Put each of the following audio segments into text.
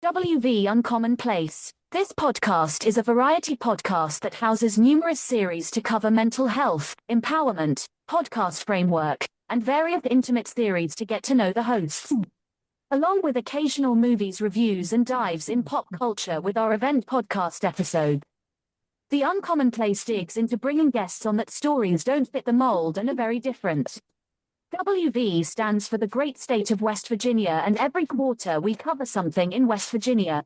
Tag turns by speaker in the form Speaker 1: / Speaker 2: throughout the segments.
Speaker 1: WV Uncommon Place. This podcast is a variety podcast that houses numerous series to cover mental health, empowerment, podcast framework, and various intimate theories to get to know the hosts, along with occasional movies reviews and dives in pop culture with our event podcast episode. The Uncommon Place digs into bringing guests on that stories don't fit the mold and are very different. WV stands for the great state of West Virginia, and every quarter we cover something in West Virginia.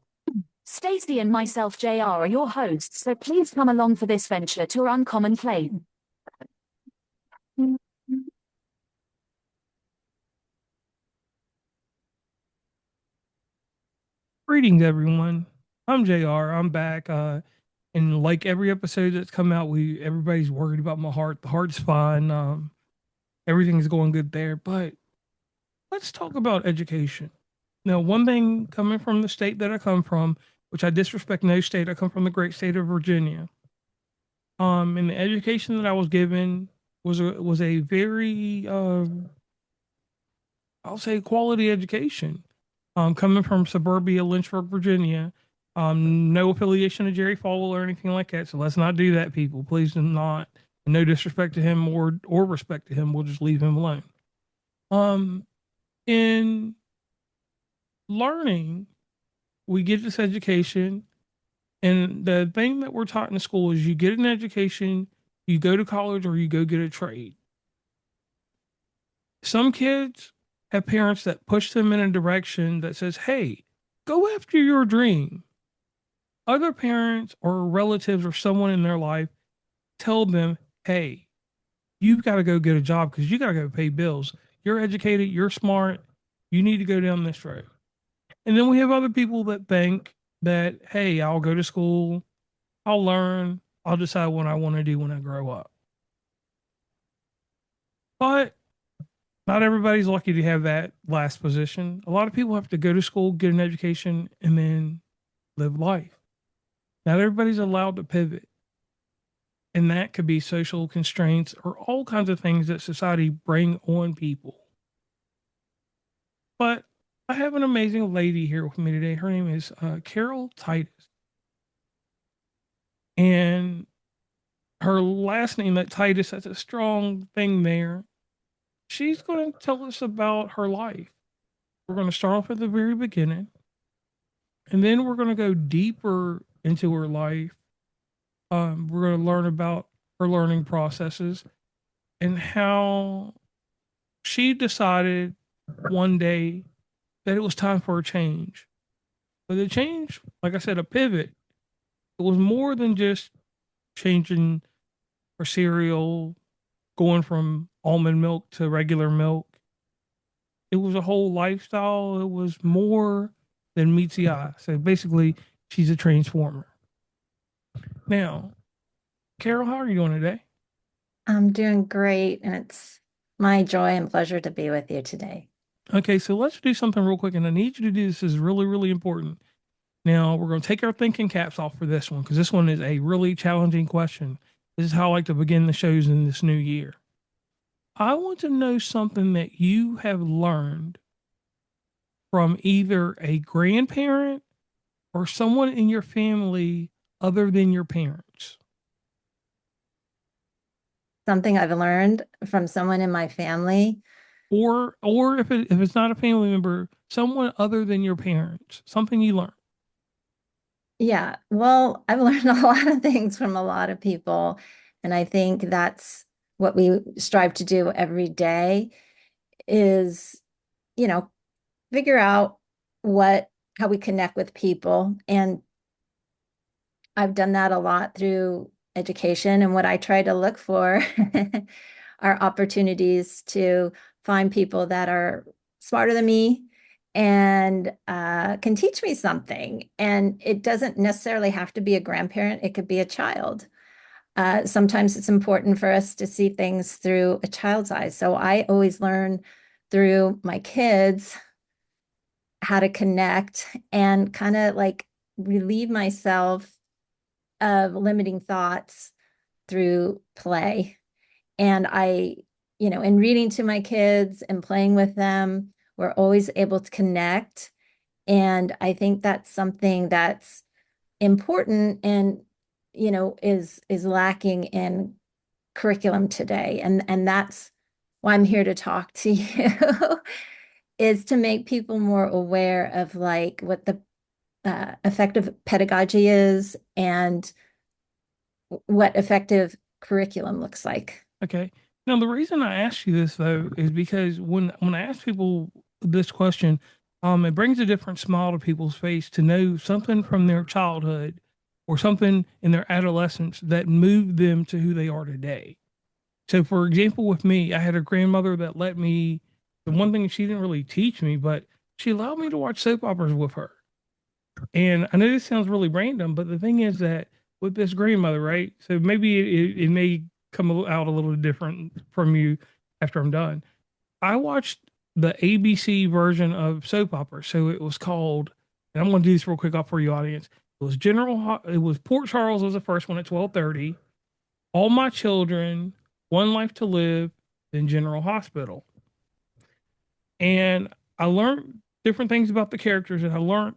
Speaker 1: Stacey and myself, JR, are your hosts, so please come along for this venture to our Uncommon Place.
Speaker 2: Greetings, everyone. I'm JR. I'm back. And like every episode that's come out, everybody's worried about my heart. The heart's fine. Everything's going good there. But let's talk about education. Now, one thing coming from the state that I come from, which I disrespect no state, I come from the great state of Virginia. And the education that I was given was a very I'll say quality education. Coming from suburbia Lynchburg, Virginia. No affiliation to Jerry Falwell or anything like that. So let's not do that, people. Please do not. No disrespect to him or respect to him. We'll just leave him alone. Um, in learning, we get this education, and the thing that we're taught in school is you get an education, you go to college, or you go get a trade. Some kids have parents that push them in a direction that says, hey, go after your dream. Other parents or relatives or someone in their life tell them, hey, you've got to go get a job because you got to go pay bills. You're educated, you're smart, you need to go down this road. And then we have other people that think that, hey, I'll go to school, I'll learn, I'll decide what I want to do when I grow up. But not everybody's lucky to have that last position. A lot of people have to go to school, get an education, and then live life. Not everybody's allowed to pivot. And that could be social constraints or all kinds of things that society bring on people. But I have an amazing lady here with me today. Her name is Caroll Titus. And her last name, that Titus, that's a strong thing there. She's going to tell us about her life. We're going to start off at the very beginning. And then we're going to go deeper into her life. We're going to learn about her learning processes and how she decided one day that it was time for a change. But the change, like I said, a pivot, it was more than just changing her cereal, going from almond milk to regular milk. It was a whole lifestyle. It was more than meets the eye. So basically, she's a transformer. Now, Carol, how are you doing today?
Speaker 3: I'm doing great, and it's my joy and pleasure to be with you today.
Speaker 2: Okay, so let's do something real quick, and I need you to do this. This is really, really important. Now, we're going to take our thinking caps off for this one because this one is a really challenging question. This is how I like to begin the shows in this new year. I want to know something that you have learned from either a grandparent or someone in your family other than your parents.
Speaker 3: Something I've learned from someone in my family.
Speaker 2: Or if it's not a family member, someone other than your parents, something you learned.
Speaker 3: Yeah, well, I've learned a lot of things from a lot of people, and I think that's what we strive to do every day is, you know, figure out what how we connect with people. And I've done that a lot through education. And what I try to look for are opportunities to find people that are smarter than me and can teach me something. And it doesn't necessarily have to be a grandparent, it could be a child. Sometimes it's important for us to see things through a child's eyes. So I always learn through my kids how to connect and kind of like relieve myself of limiting thoughts through play. And in reading to my kids and playing with them, we're always able to connect And I think that's something that's important and, is lacking in curriculum today. And that's why I'm here to talk to you, is to make people more aware of like what the effective pedagogy is and what effective curriculum looks like.
Speaker 2: Okay. Now, the reason I asked you this though is because when I ask people this question, it brings a different smile to people's face to know something from their childhood or something in their adolescence that moved them to who they are today. So, for example, with me, I had a grandmother that let me. The one thing she didn't really teach me, but she allowed me to watch soap operas with her. And I know this sounds really random, but the thing is that with this grandmother, right? So maybe it may come out a little different from you after I'm done. I watched the ABC version of soap opera. So it was called, and I'm going to do this real quick up for you audience. It was Port Charles was the first one at 12:30. All My Children, One Life to Live, then General Hospital. And I learned different things about the characters, and I learned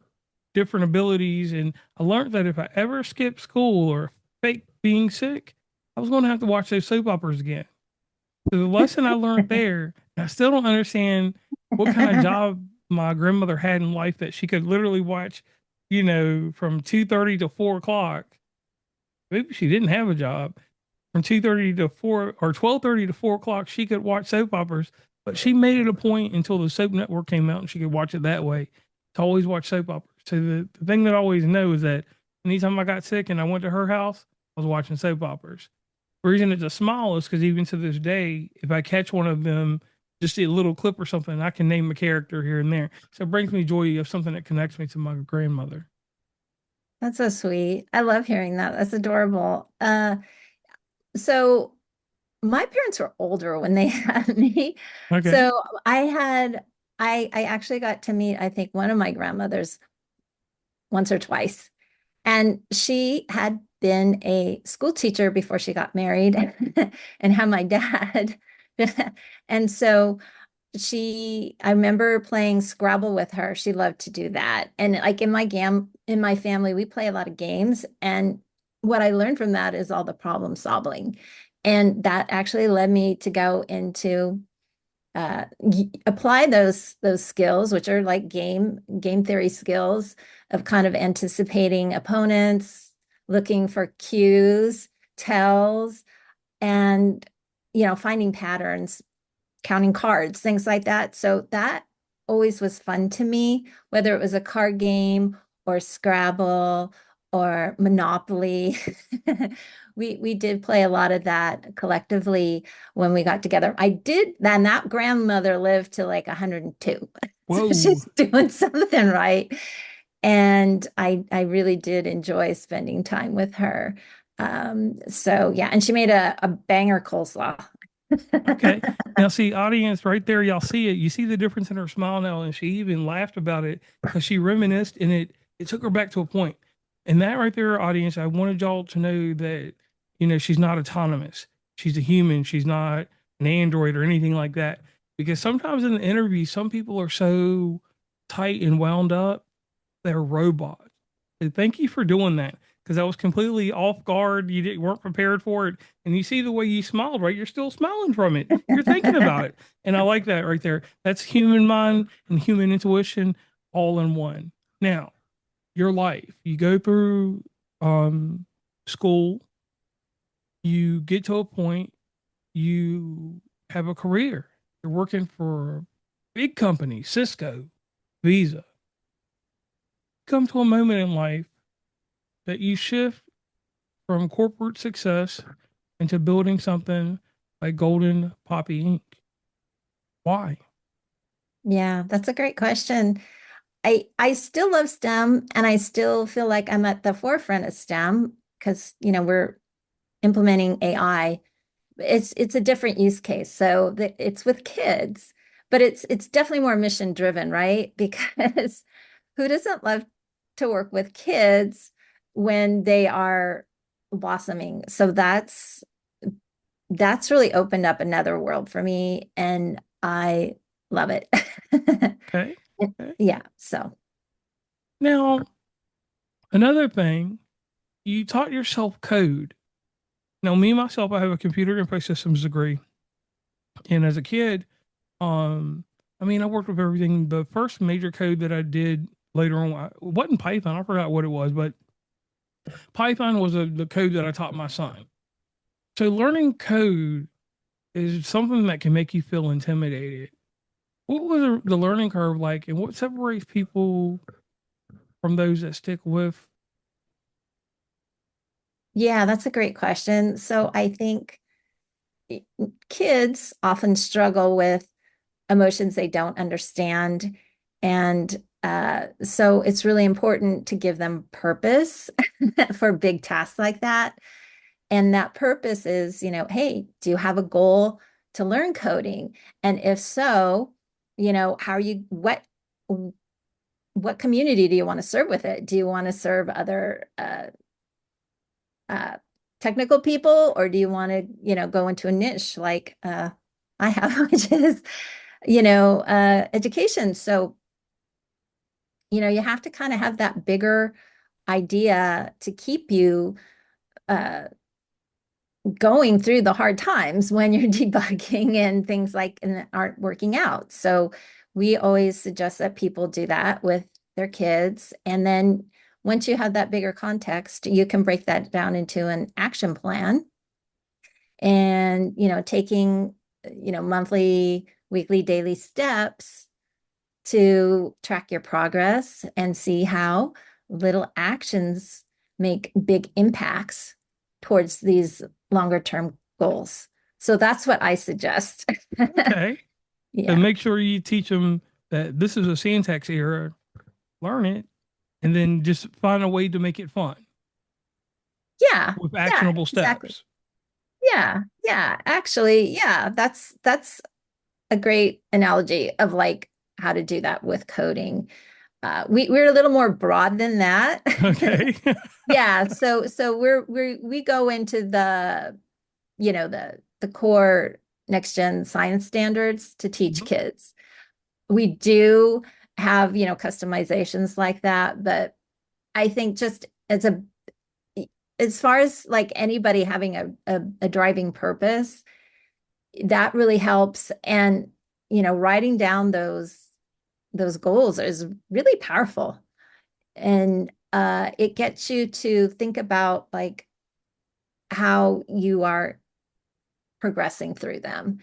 Speaker 2: different abilities, and I learned that if I ever skipped school or fake being sick, I was going to have to watch those soap operas again. So the lesson I learned there, I still don't understand what kind of job my grandmother had in life that she could literally watch, from 2:30 to 4 o'clock. Maybe she didn't have a job. From 2:30 to 4 or 12:30 to 4 o'clock, she could watch soap operas, but she made it a point until the soap network came out and she could watch it that way to always watch soap operas. So the thing that I always know is that anytime I got sick and I went to her house, I was watching soap operas. The reason it's a smile is because even to this day, if I catch one of them, just a little clip or something, I can name a character here and there. So it brings me joy of something that connects me to my grandmother.
Speaker 3: That's so sweet. I love hearing that. That's adorable. So my parents were older when they had me.
Speaker 2: Okay.
Speaker 3: So I actually got to meet, I think, one of my grandmothers once or twice. And she had been a school teacher before she got married and had my dad. And so I remember playing Scrabble with her. She loved to do that. And like in my family, we play a lot of games. And what I learned from that is all the problem solving. And that actually led me to go into apply those skills, which are like game theory skills of kind of anticipating opponents, looking for cues, tells, and finding patterns, counting cards, things like that. So that always was fun to me, whether it was a card game or Scrabble or Monopoly. We did play a lot of that collectively when we got together. I did, then that grandmother lived to like 102. So
Speaker 2: Whoa.
Speaker 3: she's doing something right. And I really did enjoy spending time with her. So yeah, and she made a banger coleslaw.
Speaker 2: Okay. Now, see, audience, right there, y'all see it. You see the difference in her smile now, and she even laughed about it because she reminisced, and it took her back to a point. And that right there, audience, I wanted y'all to know that she's not autonomous. She's a human. She's not an android or anything like that. Because sometimes in the interview, some people are so tight and wound up, they're robots. So thank you for doing that because I was completely off guard. Weren't prepared for it, and you see the way you smiled, right? You're still smiling from it. You're thinking about it, and I like that right there. That's human mind and human intuition all in one. Now, your life, you go through school, you get to a point, you have a career. You're working for a big company, Cisco, Visa. Come to a moment in life that you shift from corporate success into building something like Golden Poppy Inc. Why?
Speaker 3: Yeah, that's a great question. I still love STEM and I still feel like I'm at the forefront of STEM because, we're implementing AI. It's a different use case. So it's with kids, but it's definitely more mission driven, right? Because who doesn't love to work with kids when they are blossoming? So that's really opened up another world for me and I love it.
Speaker 2: Okay. Okay.
Speaker 3: Yeah, so
Speaker 2: Now, another thing, you taught yourself code. Now, me myself, I have a computer info systems degree, and as a kid, um, I mean, I worked with everything. The first major code that I did later on, it wasn't Python. I forgot what it was, but Python was the code that I taught my son. So learning code is something that can make you feel intimidated. What was the learning curve like, and what separates people from those that stick with?
Speaker 3: Yeah, that's a great question. So I think kids often struggle with emotions they don't understand. And so it's really important to give them purpose for big tasks like that. And that purpose is, hey, do you have a goal to learn coding? And if so, how are you, what community do you want to serve with it? Do you want to serve other uh, technical people, or do you want to, go into a niche like I have, which is, education. So, you have to kind of have that bigger idea to keep you uh, going through the hard times when you're debugging and things like and aren't working out. So we always suggest that people do that with their kids. And then once you have that bigger context, you can break that down into an action plan and, taking, monthly, weekly, daily steps to track your progress and see how little actions make big impacts towards these longer term goals. So that's what I suggest.
Speaker 2: Okay.
Speaker 3: Yeah.
Speaker 2: And make sure you teach them that this is a syntax error, learn it, and then just find a way to make it fun
Speaker 3: Yeah.
Speaker 2: with
Speaker 3: Yeah,
Speaker 2: actionable
Speaker 3: exactly.
Speaker 2: steps.
Speaker 3: Yeah. Yeah. Actually, yeah, that's a great analogy of like how to do that with coding. We're a little more broad than that.
Speaker 2: Okay.
Speaker 3: Yeah, so we go into the, the core next gen science standards to teach
Speaker 2: Mhm.
Speaker 3: kids. We do have, customizations like that, but I think just as far as like anybody having a driving purpose, that really helps. And, writing down those goals is really powerful. And it gets you to think about like how you are progressing through them,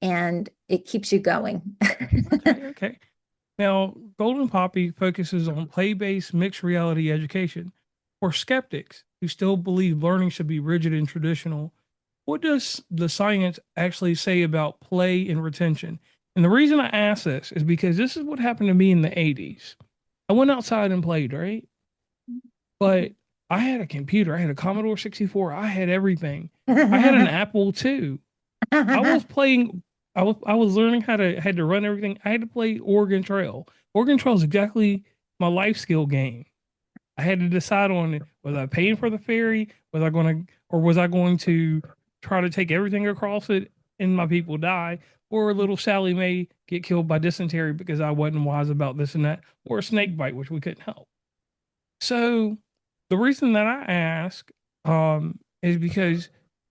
Speaker 3: and it keeps you going.
Speaker 2: Okay. Okay. Now, Golden Poppy focuses on play based mixed reality education for skeptics who still believe learning should be rigid and traditional. What does the science actually say about play and retention? And the reason I ask this is because this is what happened to me in the 80s. I went outside and played, right? But I had a computer, I had a Commodore 64, I had everything. I had an Apple too. I was playing. I was learning how to had to run everything. I had to play Oregon Trail. Oregon Trail is exactly my life skill game. I had to decide on it. Was I paying for the ferry? Was I going to try to take everything across it and my people die? Or little Sally Mae get killed by dysentery because I wasn't wise about this and that, or a snake bite, which we couldn't help. So the reason that I ask is because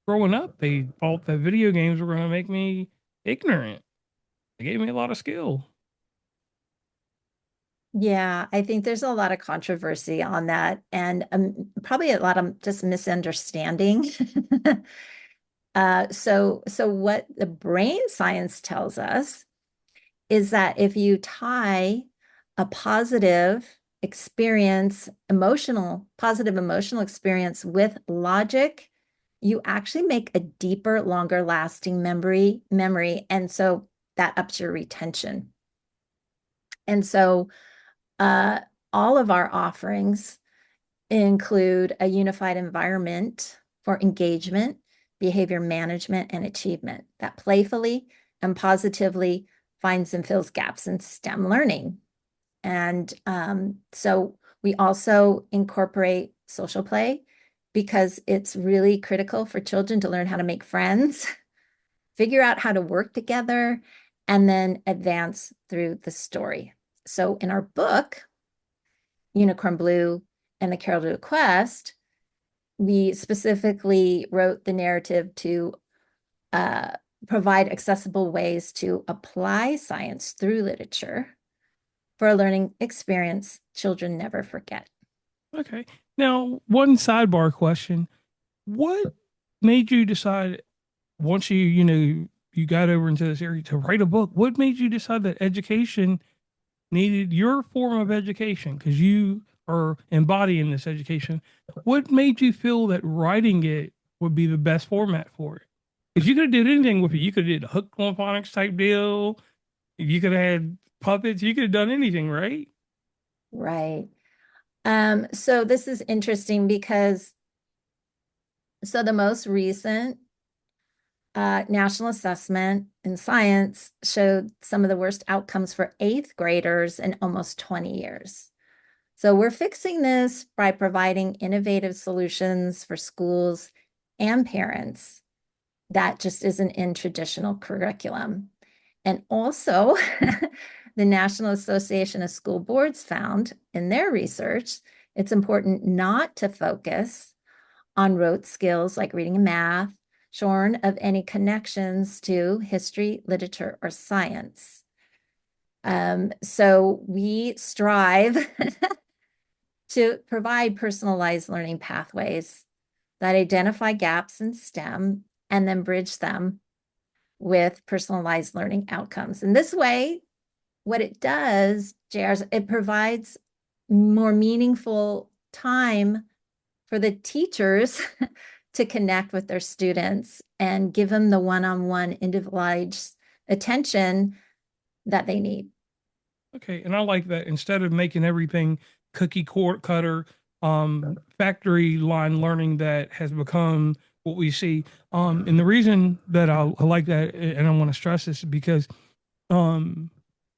Speaker 2: growing up, they thought that video games were going to make me ignorant. They gave me a lot of skill.
Speaker 3: Yeah, I think there's a lot of controversy on that, and probably a lot of just misunderstanding. So what the brain science tells us is that if you tie a positive emotional experience with logic, you actually make a deeper, longer lasting memory. And so that ups your retention. And so uh, all of our offerings include a unified environment for engagement, behavior management, and achievement that playfully and positively finds and fills gaps in STEM learning. And so we also incorporate social play because it's really critical for children to learn how to make friends, figure out how to work together, and then advance through the story. So in our book, Unicorn Blue and the Caroll Titus Quest, we specifically wrote the narrative to provide accessible ways to apply science through literature for a learning experience children never forget.
Speaker 2: Okay. Now, one sidebar question. What made you decide once you got over into this area to write a book? What made you decide that education needed your form of education? Because you are embodying this education. What made you feel that writing it would be the best format for it? Because you could have did anything with it. You could have did a hook on phonics type deal. You could have had puppets. You could have done anything, right?
Speaker 3: Right. So this is interesting because the most recent national assessment in science showed some of the worst outcomes for eighth graders in almost 20 years. So we're fixing this by providing innovative solutions for schools and parents that just isn't in traditional curriculum. And also, the National Association of School Boards found in their research, it's important not to focus on rote skills like reading and math, shorn of any connections to history, literature, or science. So we strive to provide personalized learning pathways that identify gaps in STEM and then bridge them with personalized learning outcomes. And this way, what it does, JR, is it provides more meaningful time for the teachers to connect with their students and give them the one-on-one individualized attention that they need.
Speaker 2: Okay, and I like that instead of making everything cookie cutter, factory line learning that has become what we see. And the reason that I like that, and I want to stress this, is because um,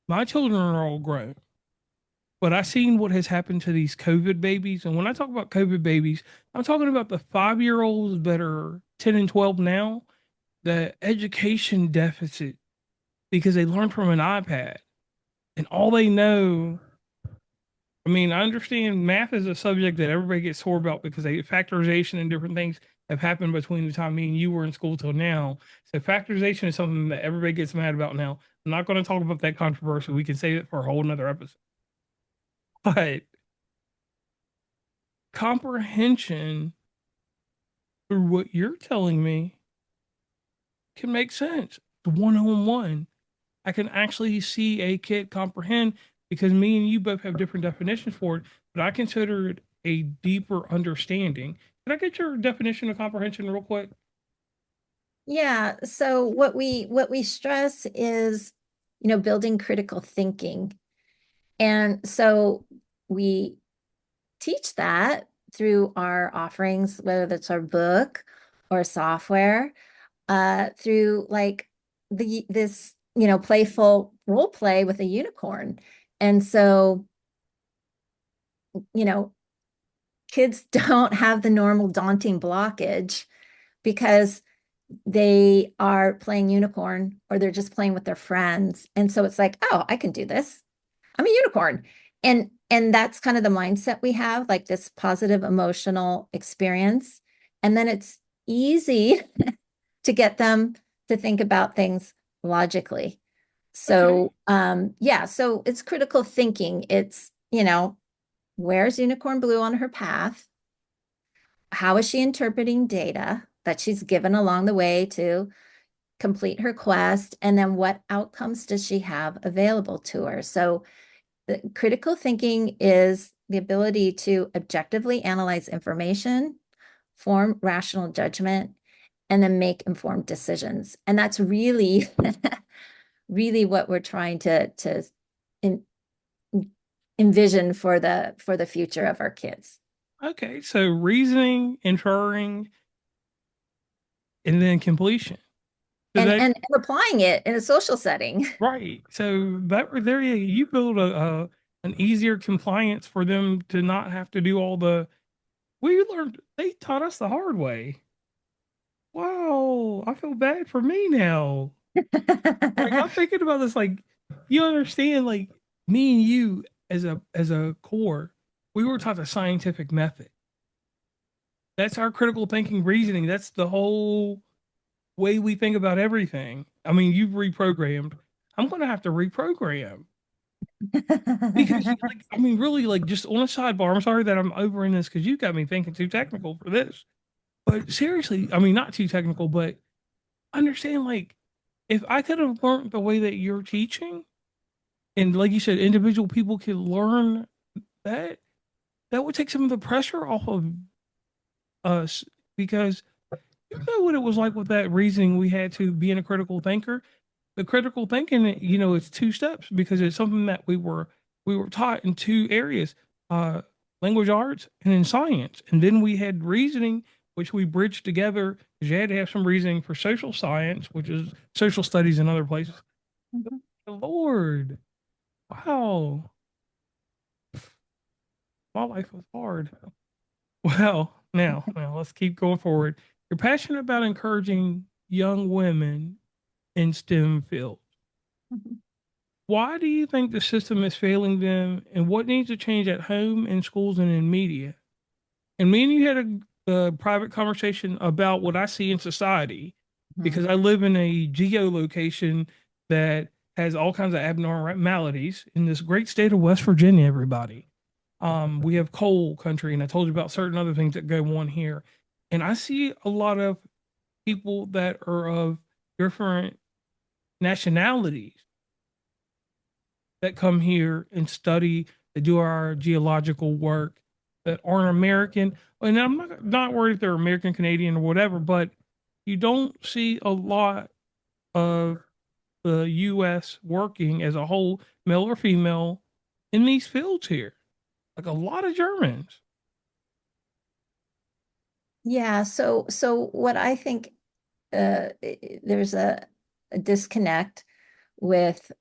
Speaker 2: my children are all grown, but I've seen what has happened to these COVID babies. And when I talk about COVID babies, I'm talking about the 5 year olds that are 10 and 12 now, the education deficit because they learn from an iPad and all they know. I mean, I understand math is a subject that everybody gets sore about because factorization and different things have happened between the time me and you were in school till now. So factorization is something that everybody gets mad about now. I'm not going to talk about that controversy. We can save it for a whole nother episode. But comprehension through what you're telling me can make sense. The one-on-one. I can actually see a kid comprehend because me and you both have different definitions for it, but I consider it a deeper understanding. Can I get your definition of comprehension real quick?
Speaker 3: Yeah, so what we stress is, building critical thinking. And so we teach that through our offerings, whether that's our book or software, through like this, playful role play with a unicorn. And so, you know, kids don't have the normal daunting blockage because they are playing unicorn or they're just playing with their friends. And so it's like, oh, I can do this. I'm a unicorn. And that's kind of the mindset we have, like this positive emotional experience. And then it's easy to get them to think about things logically.
Speaker 2: Okay.
Speaker 3: So yeah, so it's critical thinking. It's, where's Unicorn Blue on her path? How is she interpreting data that she's given along the way to complete her quest? And then what outcomes does she have available to her? So the critical thinking is the ability to objectively analyze information, form rational judgment, and then make informed decisions. And that's really, really what we're trying to in, envision for the future of our kids.
Speaker 2: Okay. So reasoning, inferring, and then completion. So
Speaker 3: And
Speaker 2: that
Speaker 3: and applying it in a social setting.
Speaker 2: right. So that right there, you build a an easier compliance for them to not have to do all the. We learned. They taught us the hard way. Wow, I feel bad for me now. Like I'm thinking about this, like you understand, like me and you as a core. we were taught the scientific method. That's our critical thinking reasoning. That's the whole way we think about everything. I mean, you've reprogrammed. I'm going to have to reprogram because, like, I mean, really, like, just on a sidebar, I'm sorry that I'm over in this because you got me thinking too technical for this. But seriously, I mean, not too technical, but understand, like, if I could have learned the way that you're teaching, and like you said, individual people could learn that, that would take some of the pressure off of us because you know what it was like with that reasoning we had to being a critical thinker. The critical thinking, you know, it's two steps because it's something that we were taught in two areas, uh, language arts and in science, and then we had reasoning, which we bridged together because you had to have some reasoning for social science, which is social studies in other places.
Speaker 3: Mhm.
Speaker 2: Lord, wow, my life was hard. Well, now let's keep going forward. You're passionate about encouraging young women in STEM fields.
Speaker 3: Mhm.
Speaker 2: Why do you think the system is failing them, and what needs to change at home, in schools, and in media? And me and you had a private conversation about what I see in society because I live in a geolocation that has all kinds of abnormalities in this great state of West Virginia, everybody. We have coal country, and I told you about certain other things that go on here. And I see a lot of people that are of different nationalities that come here and study, that do our geological work, that aren't American. And I'm not worried if they're American, Canadian, or whatever, but you don't see a lot of the U.S. working as a whole, male or female, in these fields here. Like a lot of Germans.
Speaker 3: Yeah, so what I think there's a disconnect with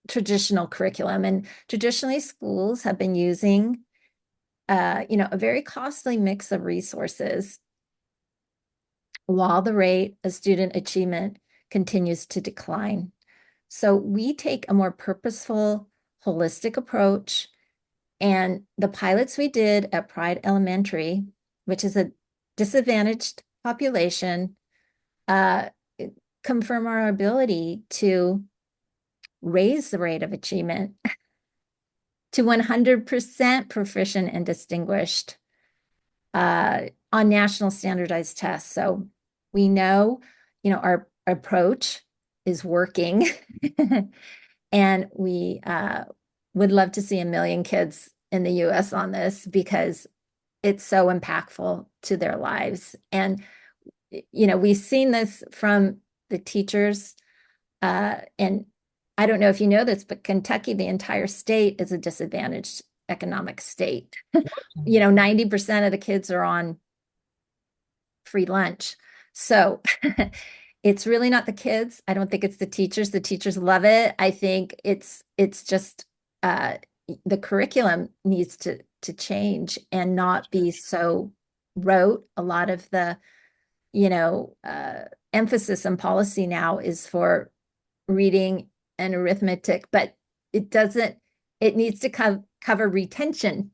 Speaker 3: traditional curriculum, and traditionally schools have been using a very costly mix of resources while the rate of student achievement continues to decline. So we take a more purposeful, holistic approach. And the pilots we did at Pride Elementary, which is a disadvantaged population, uh, confirm our ability to raise the rate of achievement to 100% proficient and distinguished on national standardized tests. So we know, our approach is working, and we would love to see 1 million kids in the U.S. on this because it's so impactful to their lives. And, we've seen this from the teachers. And I don't know if you know this, but Kentucky, the entire state, is a disadvantaged economic state. 90% of the kids are on free lunch. So it's really not the kids. I don't think it's the teachers. The teachers love it. I think it's just the curriculum needs to change and not be so rote. A lot of the, emphasis and policy now is for reading and arithmetic, but it needs to cover retention.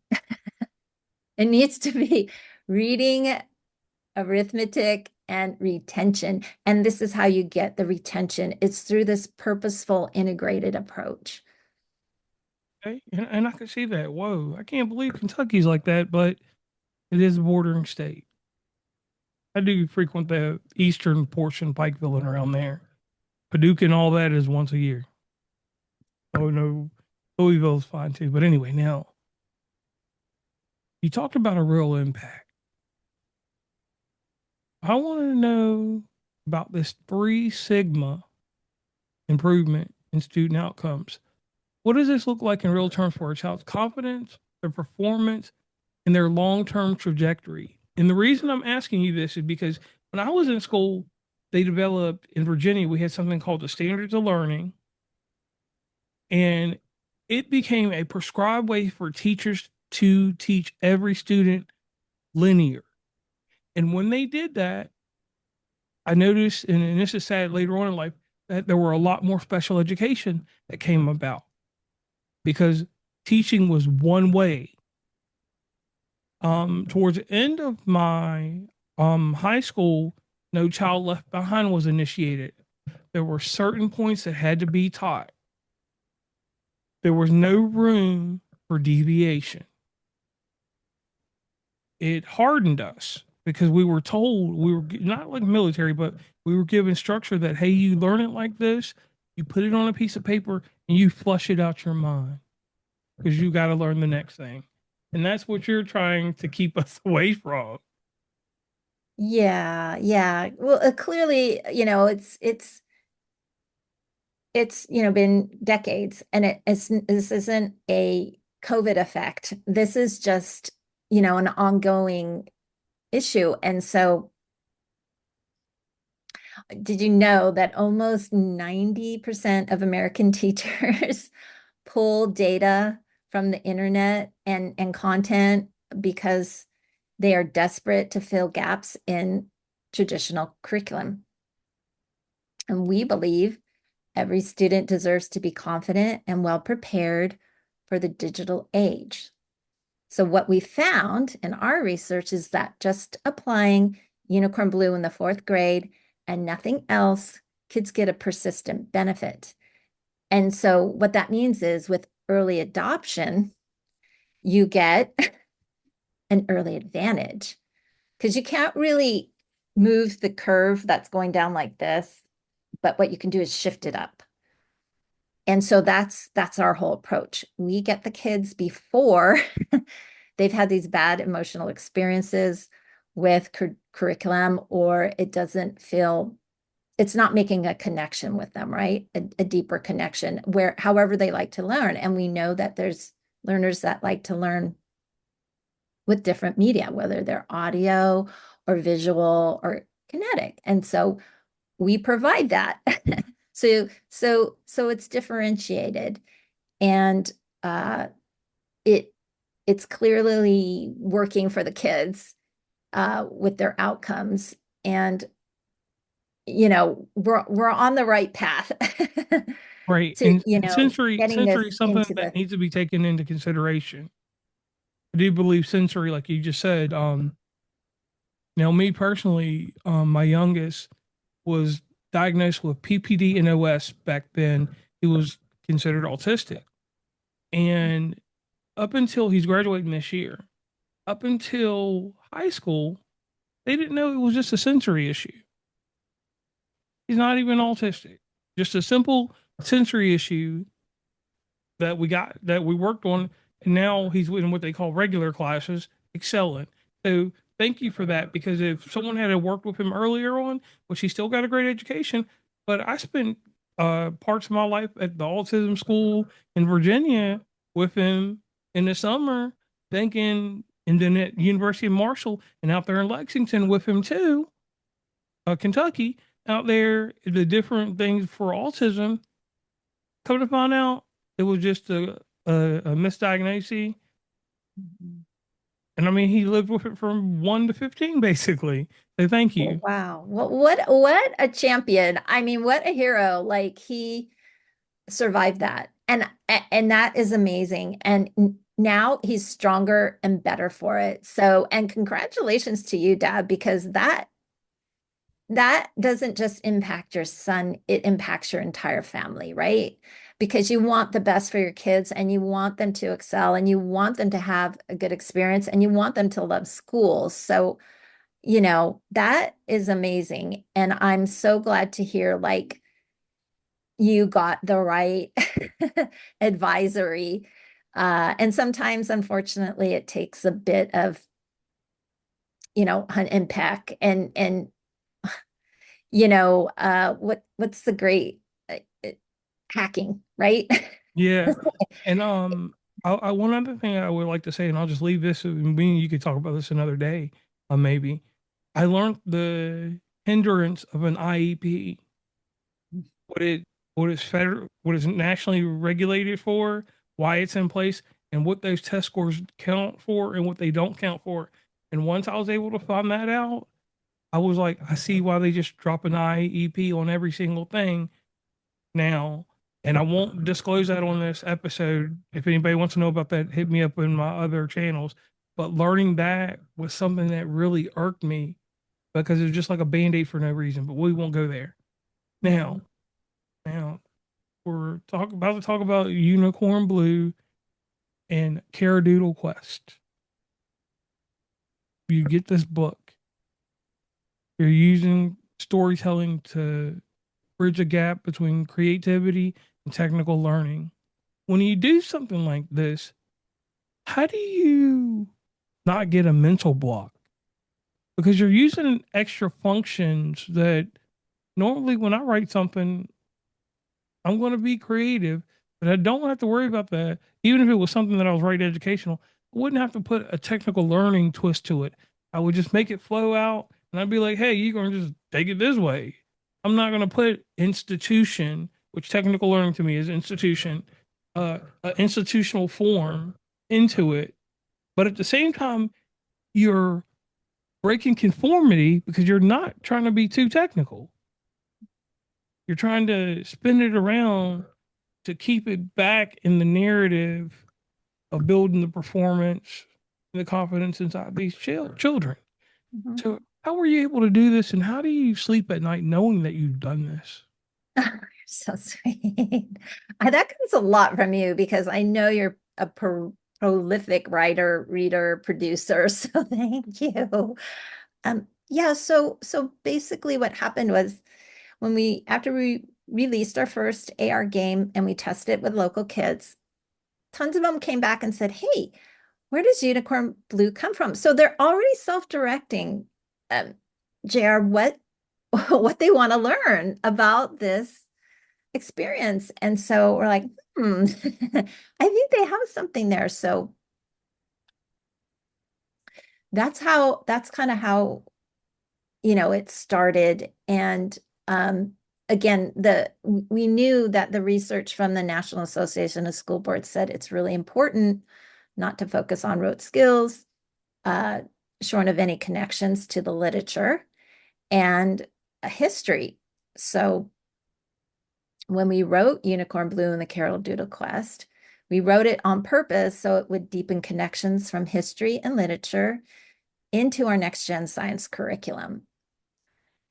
Speaker 3: It needs to be reading, arithmetic, and retention. And this is how you get the retention. It's through this purposeful, integrated approach.
Speaker 2: Okay? And I can see that. Whoa, I can't believe Kentucky's like that, but it is a bordering state. I do frequent the eastern portion, Pikeville and around there. Paducah and all that is once a year. Oh no, Louisville's fine too. But anyway, now you talked about a real impact. I want to know about this 3 sigma improvement in student outcomes. What does this look like in real terms for a child's confidence, their performance, and their long term trajectory? And the reason I'm asking you this is because when I was in school, they developed in Virginia, we had something called the Standards of Learning, and it became a prescribed way for teachers to teach every student linear. And when they did that, I noticed, and this is sad later on in life, that there were a lot more special education that came about because teaching was one way. Towards the end of my high school, No Child Left Behind was initiated. There were certain points that had to be taught. There was no room for deviation. It hardened us because we were told, we were not like military, but we were given structure that, hey, you learn it like this, you put it on a piece of paper, and you flush it out your mind because you got to learn the next thing. And that's what you're trying to keep us away from.
Speaker 3: Yeah, yeah. Well, clearly, it's been decades, and this isn't a COVID effect. This is just an ongoing issue. And so, did you know that almost 90% of American teachers pull data from the internet and content because they are desperate to fill gaps in traditional curriculum? And we believe every student deserves to be confident and well prepared for the digital age. So what we found in our research is that just applying Unicorn Blue in the 4th grade and nothing else, kids get a persistent benefit. And so what that means is with early adoption, you get an early advantage because you can't really move the curve that's going down like this, but what you can do is shift it up. And so that's our whole approach. We get the kids before they've had these bad emotional experiences with curriculum, or it's not making a connection with them, right? A deeper connection where however they like to learn. And we know that there's learners that like to learn with different media, whether they're audio or visual or kinetic. And so we provide that. So it's differentiated, and it's clearly working for the kids with their outcomes, and we're on the right path.
Speaker 2: Right.
Speaker 3: To
Speaker 2: And sensory
Speaker 3: getting this
Speaker 2: is something
Speaker 3: into
Speaker 2: that
Speaker 3: the
Speaker 2: needs to be taken into consideration. I do believe sensory, like you just said, me personally, my youngest was diagnosed with PPD and OS back then. He was considered autistic. And up until he's graduating this year, up until high school, they didn't know it was just a sensory issue. He's not even autistic, just a simple sensory issue that we worked on. And now he's in what they call regular classes, excelling. So thank you for that, because if someone had worked with him earlier on, which he still got a great education, but I spent parts of my life at the autism school in Virginia with him in the summer, thinking, and then at University of Marshall and out there in Lexington with him too, Kentucky, out there, the different things for autism. Come to find out, it was just a misdiagnosis. And I mean, he lived with it from 1 to 15, basically. So thank you.
Speaker 3: wow. What a champion. I mean, what a hero. Like, he survived that. And that is amazing. And now he's stronger and better for it. So, and congratulations to you, Dad, because that doesn't just impact your son, it impacts your entire family, right? Because you want the best for your kids, and you want them to excel, and you want them to have a good experience, and you want them to love school. So, that is amazing. And I'm so glad to hear like you got the right advisory. And sometimes, unfortunately, it takes a bit of, hunt and peck, and what's the great hacking, right?
Speaker 2: Yeah. And one other thing I would like to say, and I'll just leave this, and we you could talk about this another day, maybe. I learned the hindrance of an IEP, what it what is nationally regulated for, why it's in place, and what those test scores count for and what they don't count for. And once I was able to find that out, I was like, I see why they just drop an IEP on every single thing now. And I won't disclose that on this episode. If anybody wants to know about that, hit me up in my other channels. But learning that was something that really irked me because it was just like a band-aid for no reason. But we won't go there. Now we're about to talk about Unicorn Blue and Caradoodle Quest. You get this book. You're using storytelling to bridge a gap between creativity and technical learning. When you do something like this, how do you not get a mental block? Because you're using extra functions that normally when I write something, I'm going to be creative, but I don't have to worry about that. Even if it was something that I was writing educational, I wouldn't have to put a technical learning twist to it. I would just make it flow out and I'd be like, hey, you're going to just take it this way. I'm not going to put institution, which technical learning to me is institution, an institutional form into it. But at the same time, you're breaking conformity because you're not trying to be too technical. You're trying to spin it around to keep it back in the narrative of building the performance and the confidence inside these children.
Speaker 3: Mhm.
Speaker 2: So, how were you able to do this, and how do you sleep at night knowing that you've done this?
Speaker 3: You're so sweet. That comes a lot from you because I know you're a prolific writer, reader, producer. So thank you. Yeah, so basically what happened was after we released our first AR game and we tested it with local kids, tons of them came back and said, hey, where does Unicorn Blue come from? So they're already self-directing, JR, what they want to learn about this experience. And so we're like, I think they have something there. So that's kind of how, it started. And again, we knew that the research from the National Association of School Boards said it's really important not to focus on rote skills, shorn of any connections to the literature and a history. So when we wrote Unicorn Blue and the Caroll Doodle Quest, we wrote it on purpose so it would deepen connections from history and literature into our next gen science curriculum.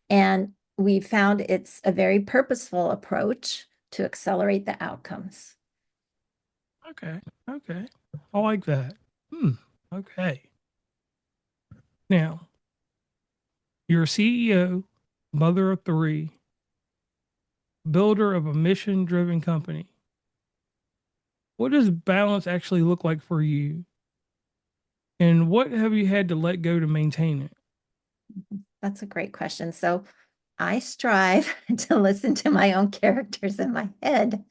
Speaker 3: And we found it's a very purposeful approach to accelerate the outcomes.
Speaker 2: Okay, I like that. Okay. Now, you're a CEO, mother of three, builder of a mission driven company. What does balance actually look like for you? And what have you had to let go to maintain it?
Speaker 3: That's a great question. So I strive to listen to my own characters in my head.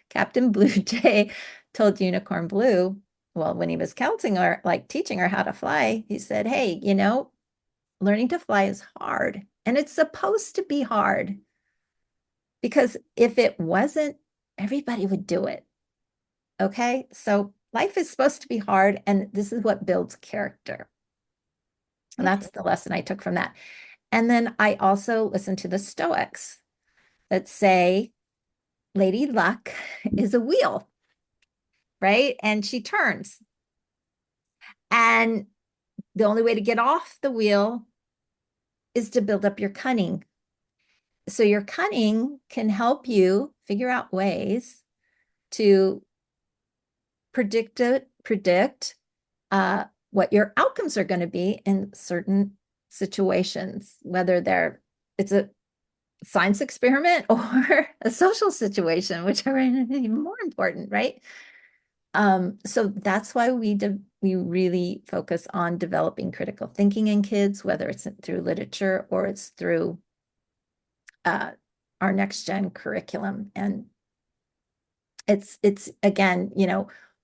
Speaker 3: Captain Blue Jay told Unicorn Blue, well, when he was counseling her, like teaching her how to fly, he said, hey, learning to fly is hard. And it's supposed to be hard because if it wasn't, everybody would do it. Okay. So life is supposed to be hard. And this is what builds character. And
Speaker 2: Okay.
Speaker 3: that's the lesson I took from that. And then I also listened to the Stoics that say Lady Luck is a wheel, right? And she turns. And the only way to get off the wheel is to build up your cunning. So your cunning can help you figure out ways to predict what your outcomes are going to be in certain situations, whether it's a science experiment or a social situation, which are even more important, right? So that's why we really focus on developing critical thinking in kids, whether it's through literature or it's through our next gen curriculum. And it's again,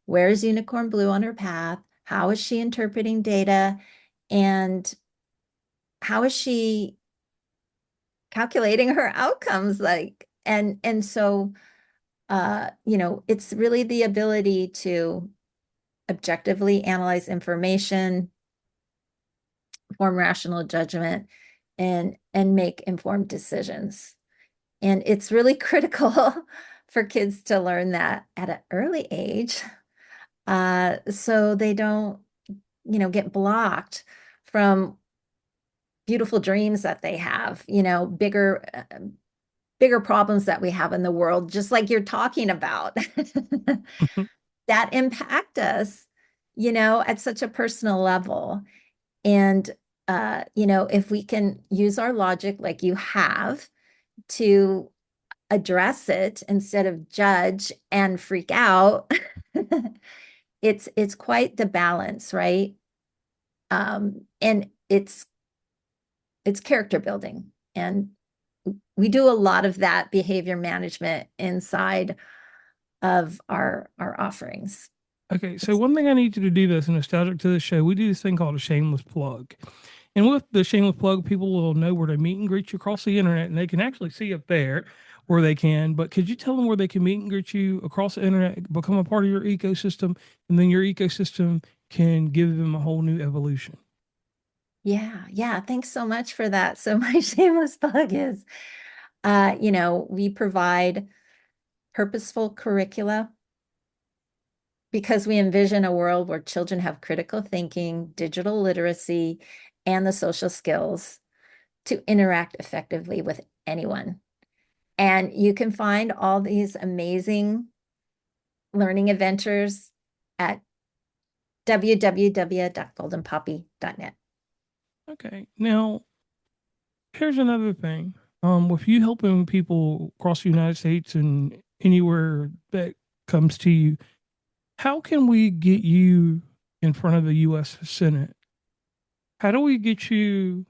Speaker 3: where's Unicorn Blue on her path? How is she interpreting data? And how is she calculating her outcomes? And so it's really the ability to objectively analyze information, form rational judgment, and make informed decisions. And it's really critical for kids to learn that at an early age, so they don't, get blocked from beautiful dreams that they have, bigger problems that we have in the world, just like you're talking about, that impact us, at such a personal level. And, if we can use our logic like you have to address it instead of judge and freak out, it's quite the balance, right? And it's character building. And we do a lot of that behavior management inside of our offerings.
Speaker 2: Okay, so one thing I need you to do that's nostalgic to the show, we do this thing called a shameless plug. And with the shameless plug, people will know where to meet and greet you across the internet, and they can actually see up there where they can. But could you tell them where they can meet and greet you across the internet, become a part of your ecosystem, and then your ecosystem can give them a whole new evolution?
Speaker 3: Yeah. Thanks so much for that. So my shameless plug is, we provide purposeful curricula because we envision a world where children have critical thinking, digital literacy, and the social skills to interact effectively with anyone. And you can find all these amazing learning adventures at www.goldenpoppy.net.
Speaker 2: Okay, now here's another thing. With you helping people across the United States and anywhere that comes to you, how can we get you in front of the U.S. Senate? How do we get you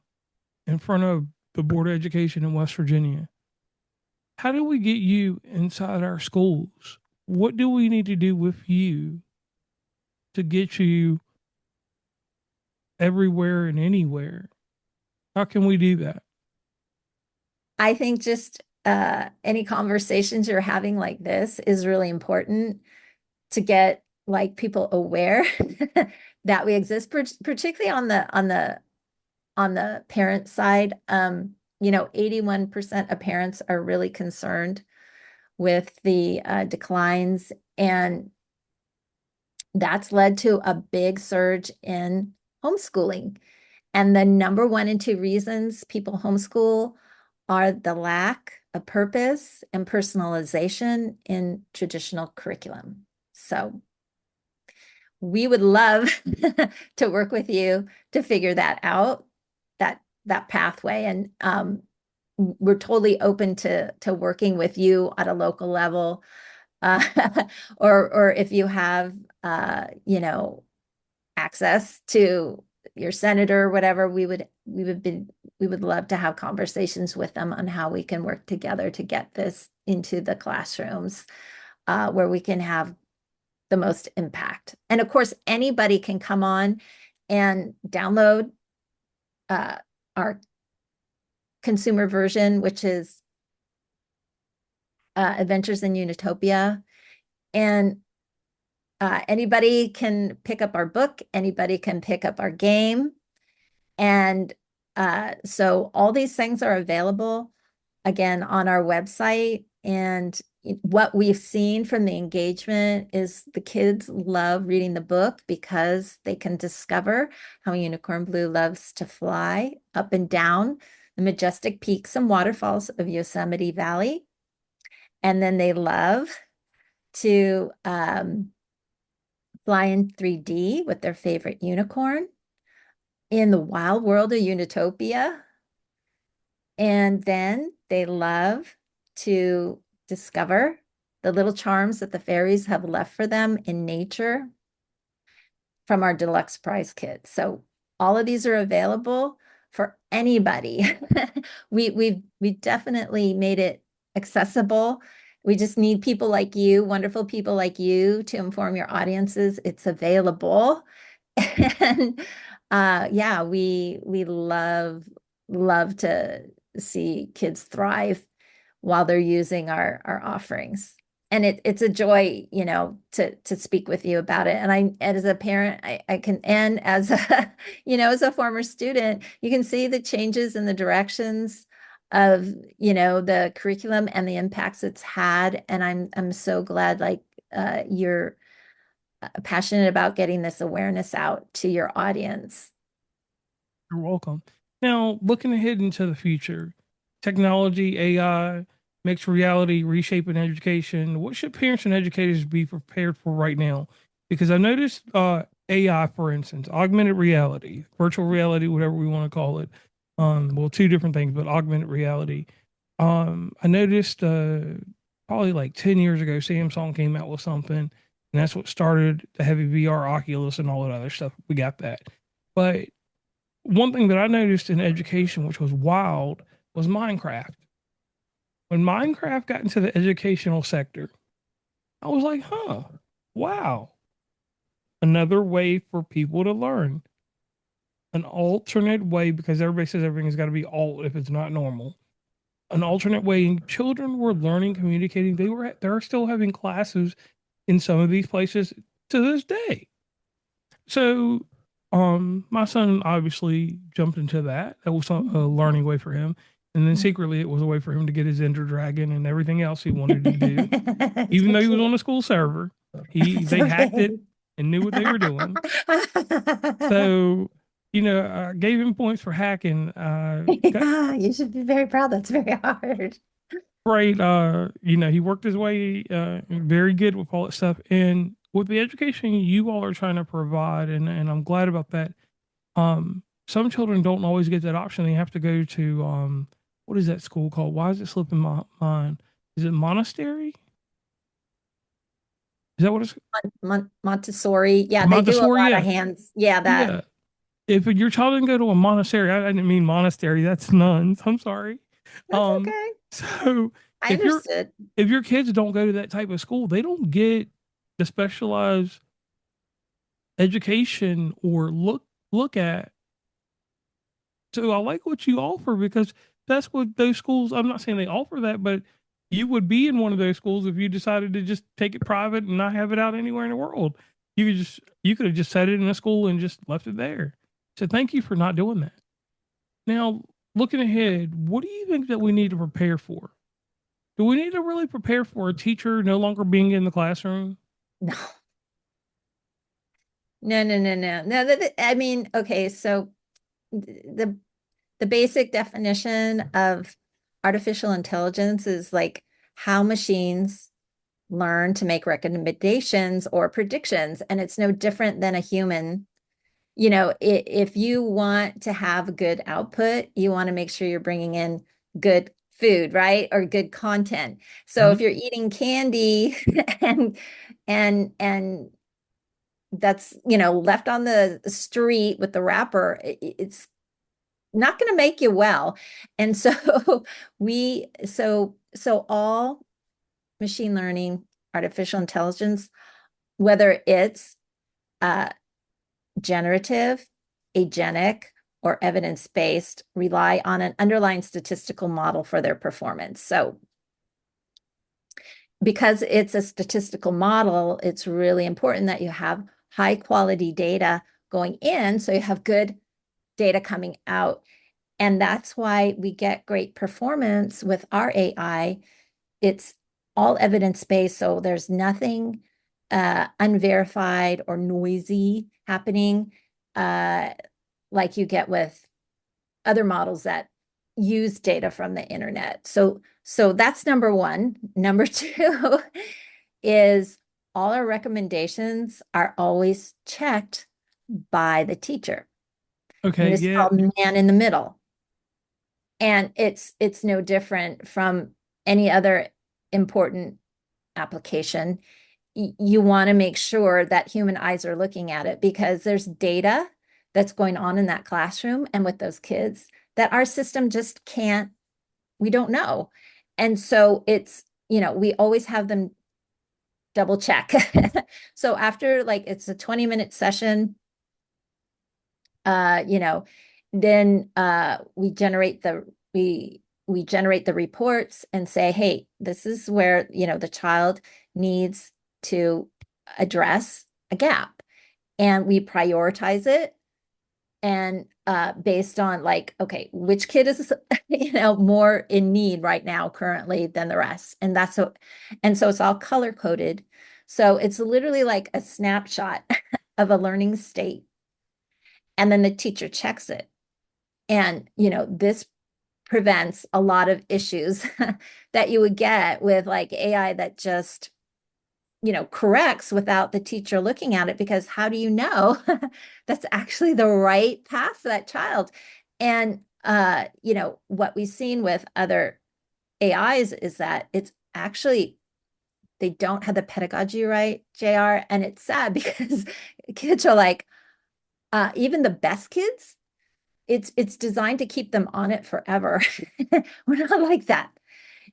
Speaker 2: in front of the Board of Education in West Virginia? How do we get you inside our schools? What do we need to do with you to get you everywhere and anywhere? How can we do that?
Speaker 3: I think just any conversations you're having like this is really important to get like people aware that we exist, particularly on the parent side. 81% of parents are really concerned with the declines, and that's led to a big surge in homeschooling. And the number one and two reasons people homeschool are the lack of purpose and personalization in traditional curriculum. So we would love to work with you to figure that out, that pathway. And we're totally open to working with you at a local level. Or if you have access to your senator or whatever, we would love to have conversations with them on how we can work together to get this into the classrooms where we can have the most impact. And of course, anybody can come on and download our consumer version, which is Adventures in Unitopia. And anybody can pick up our book, anybody can pick up our game. And so all these things are available again on our website. And what we've seen from the engagement is the kids love reading the book because they can discover how Unicorn Blue loves to fly up and down the majestic peaks and waterfalls of Yosemite Valley. And then they love to fly in 3D with their favorite unicorn in the wild world of Unitopia. And then they love to discover the little charms that the fairies have left for them in nature from our deluxe prize kit. So all of these are available for anybody. We definitely made it accessible. We just need people like you, wonderful people like you, to inform your audiences. It's available. And yeah, we love to see kids thrive while they're using our offerings. And it's a joy, to speak with you about it. And as a parent, I can, and as a, as a former student, you can see the changes in the directions of, you know, the curriculum and the impacts it's had. And I'm so glad like you're passionate about getting this awareness out to your audience.
Speaker 2: You're welcome. Now, looking ahead into the future, technology, AI, mixed reality, reshaping education, what should parents and educators be prepared for right now? Because I noticed AI, for instance, augmented reality, virtual reality, whatever we want to call it. Well, two different things, but augmented reality. I noticed probably like 10 years ago, Samsung came out with something, and that's what started the heavy VR, Oculus, and all that other stuff. We got that. But one thing that I noticed in education, which was wild, was Minecraft. When Minecraft got into the educational sector, I was like, huh, wow, another way for people to learn, an alternate way, because everybody says everything's got to be alt if it's not normal. An alternate way, and children were learning, communicating. They're still having classes in some of these places to this day. So, my son obviously jumped into that. That was a learning way for him. And then secretly, it was a way for him to get his Ender Dragon and everything else he wanted to do. Even though he was on a school server,
Speaker 3: It's
Speaker 2: they hacked it
Speaker 3: okay.
Speaker 2: and knew what they were doing. So, I gave him points for hacking. Got
Speaker 3: Yeah, you should be very proud. That's very hard.
Speaker 2: great. He worked his way very good with all that stuff. And with the education you all are trying to provide, and I'm glad about that. Some children don't always get that option. They have to go to what is that school called? Why is it slipping my mind? Is it monastery? Is that what it's
Speaker 3: Montessori. Yeah, they do a
Speaker 2: Montessori?
Speaker 3: lot of
Speaker 2: Yeah,
Speaker 3: hands. Yeah, that.
Speaker 2: yeah. If your child didn't go to a monastery, I didn't mean monastery. That's nuns. I'm sorry.
Speaker 3: That's
Speaker 2: Um,
Speaker 3: okay.
Speaker 2: so
Speaker 3: I
Speaker 2: if your
Speaker 3: understood.
Speaker 2: if your kids don't go to that type of school, they don't get the specialized education or look at. So I like what you offer because that's what those schools, I'm not saying they offer that, but you would be in one of those schools if you decided to just take it private and not have it out anywhere in the world. You could have just set it in a school and just left it there. So thank you for not doing that. Now, looking ahead, what do you think that we need to prepare for? Do we need to really prepare for a teacher no longer being in the classroom?
Speaker 3: No, no, no, no, no. No, I mean, okay, so the the basic definition of artificial intelligence is like how machines learn to make recommendations or predictions, and it's no different than a human. You know, if you want to have good output, you want to make sure you're bringing in good food, right? Or good content. So if
Speaker 2: Mhm.
Speaker 3: you're eating candy and that's, you know, left on the street with the wrapper, it's not going to make you well. And so so all machine learning, artificial intelligence, whether it's uh, generative, agentic, or evidence-based, rely on an underlying statistical model for their performance. So because it's a statistical model, it's really important that you have high quality data going in so you have good data coming out. And that's why we get great performance with our AI. It's all evidence-based, so there's nothing unverified or noisy happening like you get with other models that use data from the internet. So that's number one. Number two is all our recommendations are always checked by the teacher. And
Speaker 2: Okay,
Speaker 3: this is
Speaker 2: yeah.
Speaker 3: called man in the middle. And it's no different from any other important application. You want to make sure that human eyes are looking at it because there's data that's going on in that classroom and with those kids that our system just can't, we don't know. And so it's, you know, we always have them double check. So after like it's a 20-minute session, you know, then we generate the reports and say, hey, this is where, you know, the child needs to address a gap. And we prioritize it and based on like, okay, which kid is more in need right now currently than the rest, and so it's all color coded, so it's literally like a snapshot of a learning state, and then the teacher checks it, and this prevents a lot of issues that you would get with like AI that just corrects without the teacher looking at it, because how do you know that's actually the right path for that child? And what we've seen with other AIs is that it's actually they don't have the pedagogy right, JR, and it's sad because kids are like even the best kids, it's designed to keep them on it forever. We're not like that.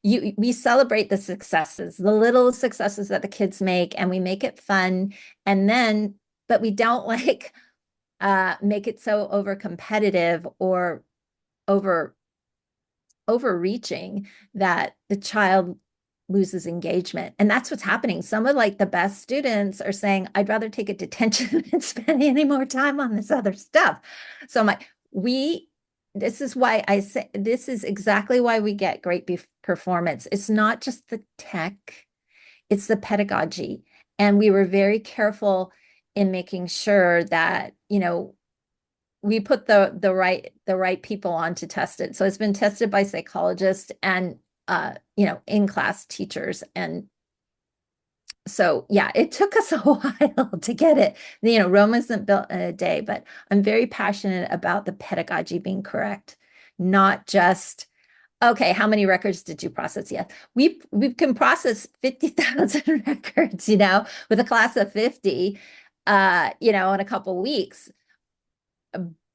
Speaker 3: We celebrate the successes, the little successes that the kids make, and we make it fun. And then, but we don't like make it so over competitive or over overreaching that the child loses engagement. And that's what's happening. Some of like the best students are saying, I'd rather take a detention than spend any more time on this other stuff. So I'm like, this is why I say this is exactly why we get great performance. It's not just the tech, it's the pedagogy. And we were very careful in making sure that, we put the right people on to test it. So it's been tested by psychologists and in-class teachers. And so yeah, it took us a while to get it. Rome isn't built in a day, but I'm very passionate about the pedagogy being correct, not just okay, how many records did you process? Yes, we can process 50,000 records, with a class of 50, in a couple weeks.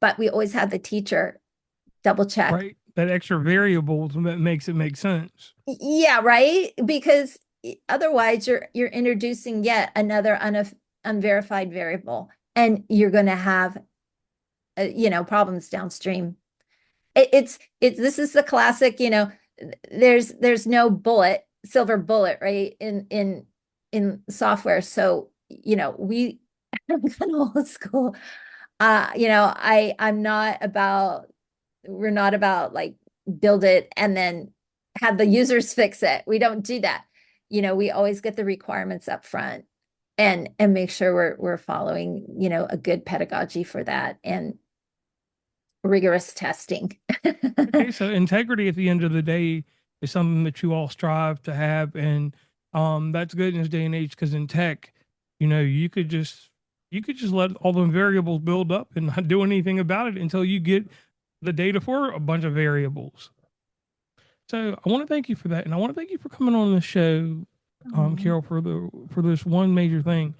Speaker 3: But we always had the teacher double check.
Speaker 2: Right. That extra variables that makes it make sense.
Speaker 3: Yeah, right. Because otherwise you're introducing yet another unverified variable, and you're going to have problems downstream. It's this is the classic, there's no silver bullet, right, in software. So we I'm kind of old school. We're not about like build it and then have the users fix it. We don't do that. We always get the requirements up front and make sure we're following, a good pedagogy for that and rigorous testing.
Speaker 2: Okay, so integrity at the end of the day is something that you all strive to have, and that's good in this day and age, because in tech, you could just let all the variables build up and not do anything about it until you get the data for a bunch of variables. So I want to thank you for that, and I want to thank you for coming on the show, Caroll, for this one major thing.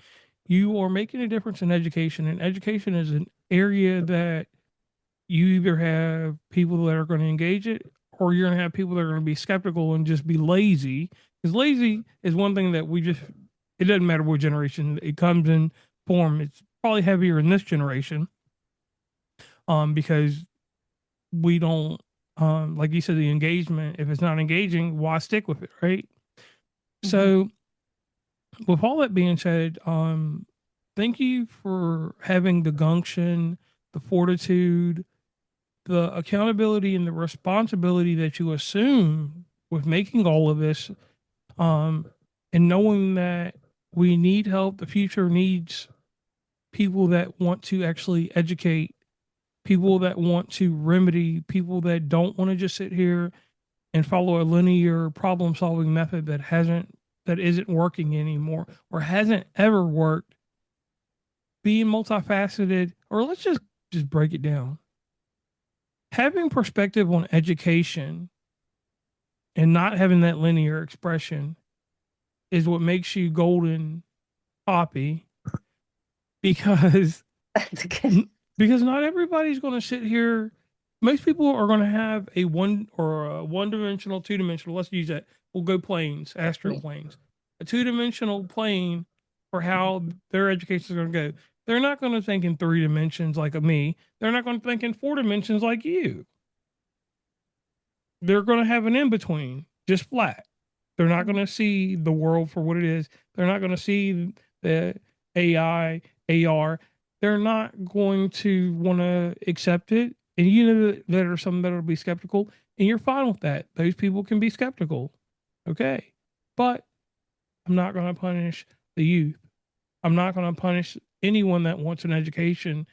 Speaker 2: You are making a difference in education, and education is an area that you either have people that are going to engage it, or you're going to have people that are going to be skeptical and just be lazy. Because lazy is one thing that it doesn't matter what generation it comes in form. It's probably heavier in this generation, because we don't, like you said, the engagement. If it's not engaging, why stick with it, right? Mm-hmm. So, with all that being said, thank you for having the gumption, the fortitude, the accountability, and the responsibility that you assume with making all of this, and knowing that we need help. The future needs people that want to actually educate, people that want to remedy, people that don't want to just sit here and follow a linear problem solving method that isn't working anymore or hasn't ever worked. Being multifaceted, or let's just break it down. Having perspective on education and not having that linear expression is what makes you golden poppy, because not everybody's going to sit here. Most people are going to have a one-dimensional, two-dimensional. Let's use that. We'll go planes, astral planes. A two-dimensional plane for how their education is going to go. They're not going to think in 3 dimensions like me. They're not going to think in 4 dimensions like you. They're going to have an in-between, just flat. They're not going to see the world for what it is. They're not going to see the AI, AR they're not going to want to accept it. And you know that there are some that will be skeptical, and you're fine with that. Those people can be skeptical. Okay. But I'm not going to punish the youth. I'm not going to punish anyone that wants an education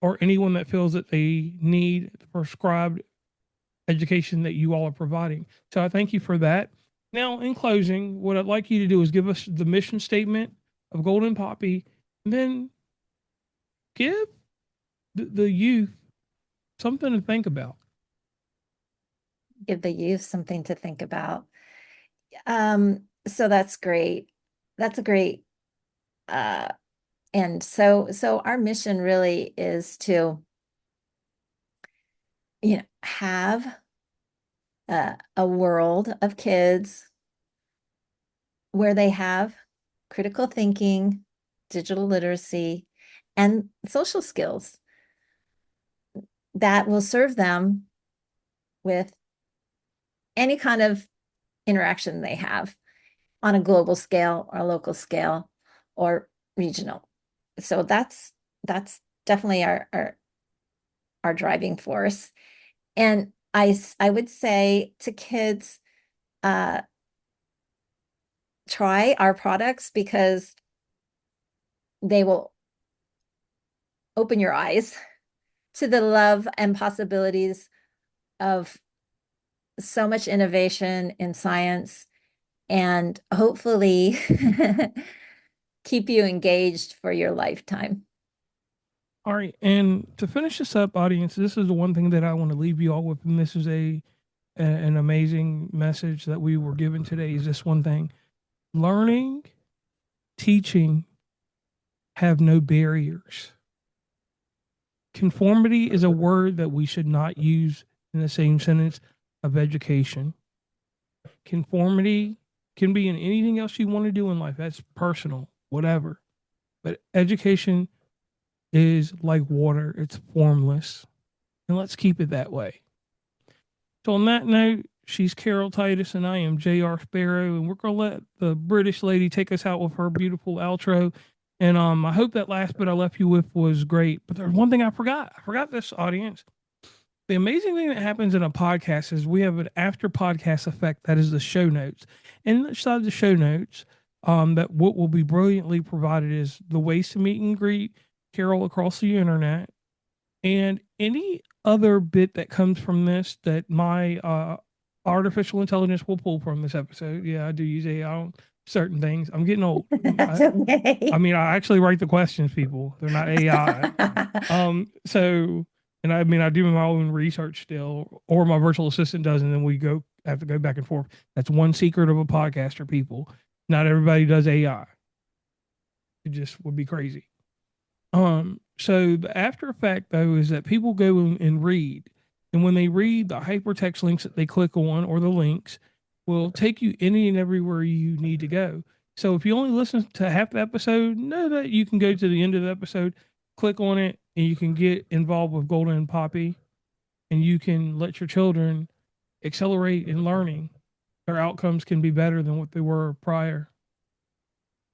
Speaker 2: or anyone that feels that they need the prescribed education that you all are providing. So I thank you for that. Now, in closing, what I'd like you to do is give us the mission statement of Golden Poppy, and then give the youth something to think about.
Speaker 3: Give the youth something to think about. So that's great. That's a great, and so our mission really is to, have a world of kids where they have critical thinking, digital literacy, and social skills that will serve them with any kind of interaction they have on a global scale or a local scale or regional. So that's definitely our driving force. And I would say to kids, try our products because they will open your eyes to the love and possibilities of so much innovation in science, and hopefully keep you engaged for your lifetime.
Speaker 2: All right. And to finish this up, audience, this is the one thing that I want to leave you all with. And this is an amazing message that we were given today is this one thing. Learning, teaching have no barriers. Conformity is a word that we should not use in the same sentence of education. Conformity can be in anything else you want to do in life. That's personal, whatever. But education is like water, it's formless. And let's keep it that way. So, on that note, she's Caroll Titus, and I am J.R. Sparrow, and we're going to let the British lady take us out with her beautiful outro. And I hope that last bit I left you with was great. But there's one thing I forgot. I forgot this, audience. The amazing thing that happens in a podcast is we have an after podcast effect that is the show notes. And inside the show notes, that what will be brilliantly provided is the ways to meet and greet Caroll across the internet, and any other bit that comes from this that my artificial intelligence will pull from this episode. Yeah, I do use AI on certain things. I'm getting old.
Speaker 3: That's okay.
Speaker 2: I mean, I actually write the questions, people. They're not AI. So, and I mean, I do my own research still, or my virtual assistant does, and then we have to go back and forth. That's one secret of a podcaster, people. Not everybody does AI. It just would be crazy. So the after effect though is that people go and read, and when they read, the hypertext links that they click on or the links will take you any and everywhere you need to go. So if you only listen to half the episode, know that you can go to the end of the episode, click on it, and you can get involved with Golden Poppy, and you can let your children accelerate in learning. Their outcomes can be better than what they were prior.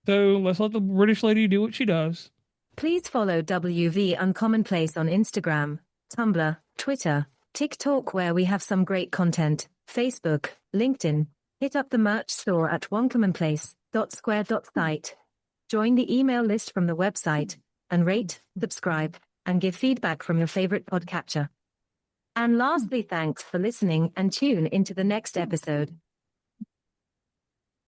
Speaker 2: So let's let the British lady do what she does.
Speaker 1: Please follow WV Uncommonplace on Instagram, Tumblr, Twitter, TikTok, where we have some great content, Facebook, LinkedIn. Hit up the merch store at oncommonplace.square.site. Join the email list from the website, and rate, subscribe, and give feedback from your favorite podcatcher. And lastly, thanks for listening, and tune into the next episode.